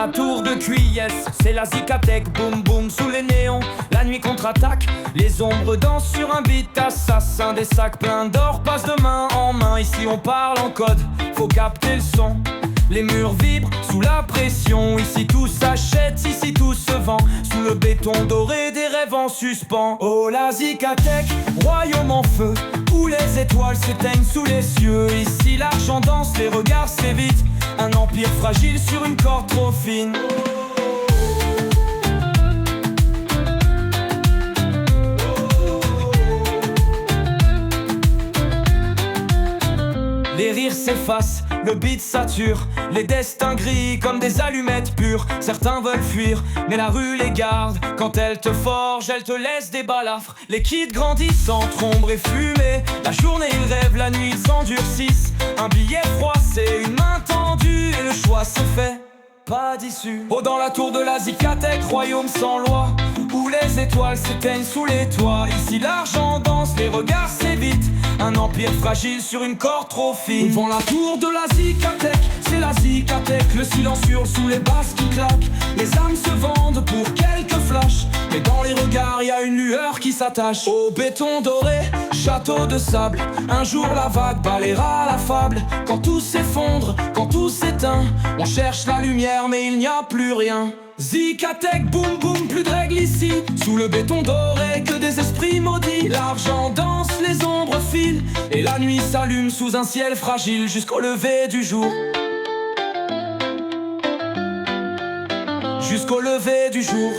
la tour de Cuyès, c'est la Zikatech, boum boum sous les néons. La nuit contre-attaque, les ombres dansent sur un beat assassin. Des sacs pleins d'or passent de main en main. Ici on parle en code, faut capter le son. Les murs vibrent sous la pression. Ici tout s'achète, ici tout se vend. Sous le béton doré des rêves en suspens. Oh la Zikatech, royaume en feu, où les étoiles s'éteignent sous les cieux. Ici l'argent danse, les regards s'évitent. Un empire fragile sur une corde trop fine. Les rires s'effacent, le beat sature. Les destins gris comme des allumettes pures. Certains veulent fuir, mais la rue les garde. Quand elle te forge, elle te laisse des balafres. Les kids grandissent entre ombre et fumée. La journée ils rêvent, la nuit ils s'endurcissent. Un billet froissé, une main tendue, et le choix se fait, pas d'issue. Oh dans la tour de la Zikatech, royaume sans loi, où les étoiles s'éteignent sous les toits. Ici l'argent danse, les regards s'évitent. Un empire fragile sur une corde trop fine. Devant la tour de la Zikatech, c'est la Zikatech. Le silence hurle sous les basses qui claquent. Les âmes se vendent pour quelques flashs, mais dans les regards y a une lueur qui s'attache. Au béton doré, château de sable, un jour la vague balayera la fable. Quand tout s'effondre, quand tout s'éteint, on cherche la lumière mais il n'y a plus rien. Zikatech, boum boum, plus de règles ici. Sous le béton doré, que des esprits maudits. L'argent danse, les ombres filent, et la nuit s'allume sous un ciel fragile jusqu'au lever du jour. Jusqu'au lever du jour.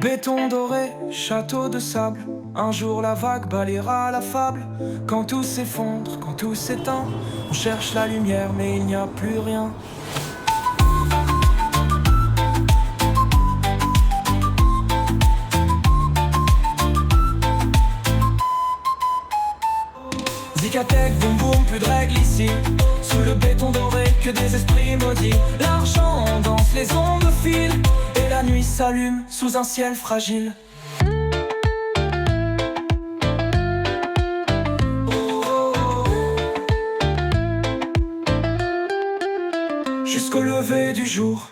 Béton doré, château de sable, un jour la vague balayera la fable. Quand tout s'effondre, quand tout s'éteint, on cherche la lumière mais il n'y a plus rien. Zikatech, boum boum, plus de règles ici. Sous le béton doré, que des esprits maudits. L'argent danse, les ondes filent, et la nuit s'allume sous un ciel fragile. Jusqu'au lever du jour.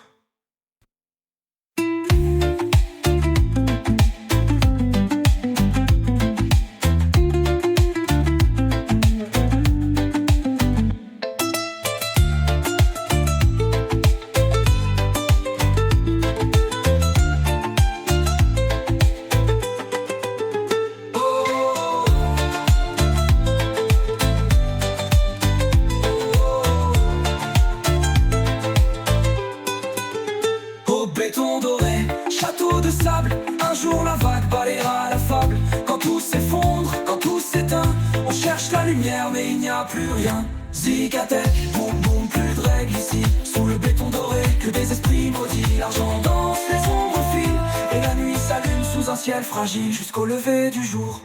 Béton doré, château de sable, un jour la vague balayera la fable. Quand tout s'effondre, quand tout s'éteint, on cherche la lumière mais il n'y a plus rien. Zikatech, boum boum, plus de règles ici. Sous le béton doré, que des esprits maudits. L'argent danse, les ombres filent, et la nuit s'allume sous un ciel fragile jusqu'au lever du jour.